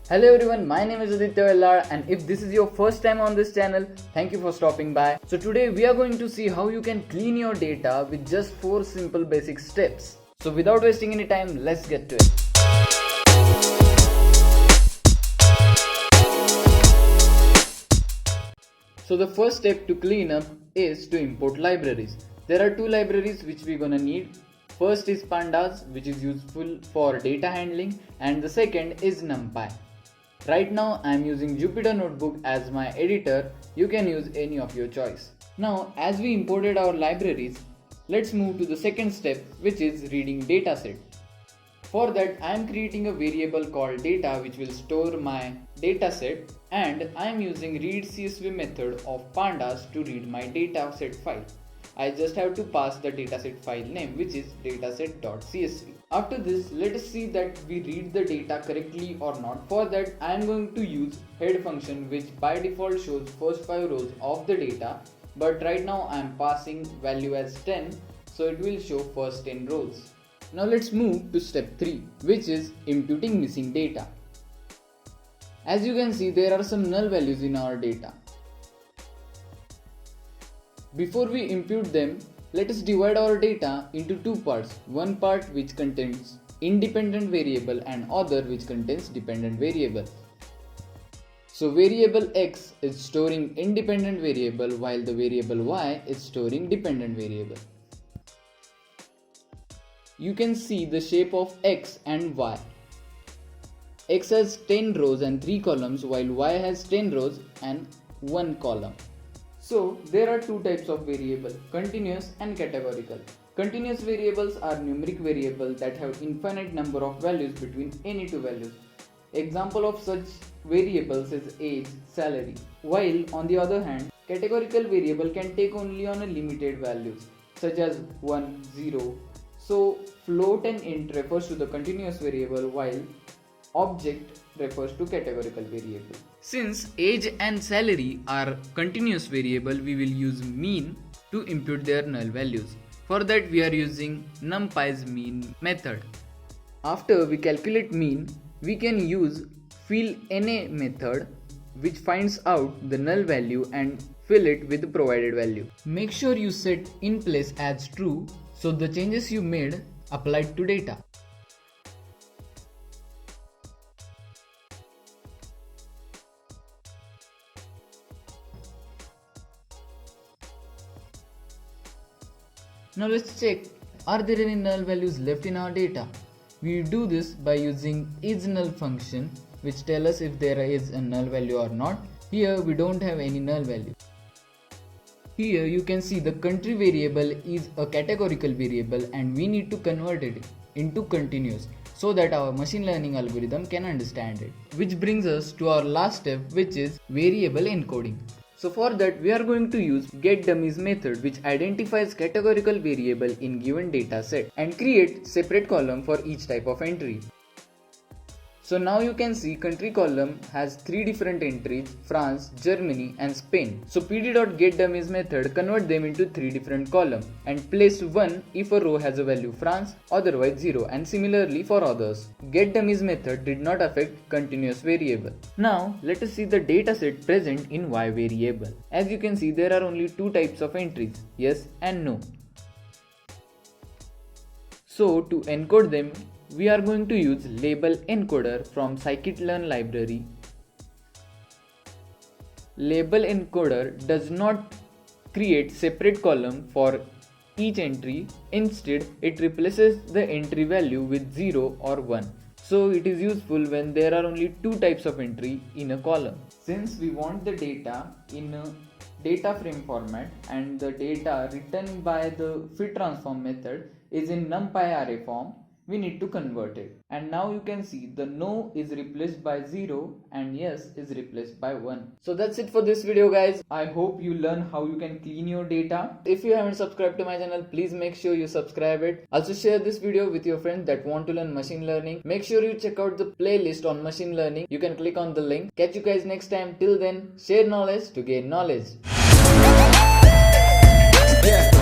Hello everyone, my name is Aditya Vellar, and if this is your first time on this channel, thank you for stopping by. So today we are going to see how you can clean your data with just 4 simple basic steps. So without wasting any time, let's get to it. So the first step to clean up is to import libraries. There are 2 libraries which we're gonna need. First is pandas, which is useful for data handling, and the second is NumPy. Right now I am using Jupyter Notebook as my editor. You can use any of your choice. Now as we imported our libraries, let's move to the second step, which is reading dataset. For that I am creating a variable called data which will store my dataset, and I am using readCSV method of pandas to read my dataset file. I just have to pass the dataset file name, which is dataset.csv. After this, let us see that we read the data correctly or not. For that, I am going to use head function, which by default shows first 5 rows of the data, but right now I am passing value as 10, so it will show first 10 rows. Now let's move to step 3, which is imputing missing data. As you can see, there are some null values in our data. Before we impute them, let us divide our data into 2 parts. One part which contains independent variable and other which contains dependent variable. So variable x is storing independent variable while the variable y is storing dependent variable. You can see the shape of x and y. X has 10 rows and 3 columns while y has 10 rows and 1 column. So there are 2 types of variable, continuous and categorical. Continuous variables are numeric variables that have infinite number of values between any 2 values. Example of such variables is age, salary. While on the other hand, categorical variable can take only on a limited values such as 1, 0. So float and int refers to the continuous variable while object refers to categorical variable. Since age and salary are continuous variable, we will use mean to impute their null values. For that we are using NumPy's mean method. After we calculate mean, we can use fillNA method which finds out the null value and fill it with the provided value. Make sure you set in place as true so the changes you made applied to data. Now let's check, are there any null values left in our data? We do this by using isNull function which tell us if there is a null value or not. Here we don't have any null value. Here you can see the country variable is a categorical variable and we need to convert it into continuous so that our machine learning algorithm can understand it. Which brings us to our last step, which is variable encoding. So for that we are going to use getDummies method which identifies categorical variable in given data set and create separate column for each type of entry. So now you can see country column has 3 different entries: France, Germany and Spain. So pd.getDummies method convert them into 3 different columns and place 1 if a row has a value France, otherwise 0, and similarly for others. GetDummies method did not affect continuous variable. Now let us see the dataset present in y variable. As you can see, there are only 2 types of entries, yes and no. So to encode them, we are going to use label encoder from scikit-learn library. Label encoder does not create separate column for each entry. Instead, it replaces the entry value with 0 or 1. So it is useful when there are only 2 types of entry in a column. Since we want the data in a data frame format and the data written by the fit transform method is in NumPy array form, we need to convert it. And now you can see the no is replaced by 0 and yes is replaced by 1. So that's it for this video guys. I hope you learn how you can clean your data. If you haven't subscribed to my channel, please make sure you subscribe it. Also share this video with your friends that want to learn machine learning. Make sure you check out the playlist on machine learning. You can click on the link. Catch you guys next time. Till then, share knowledge to gain knowledge. Yeah.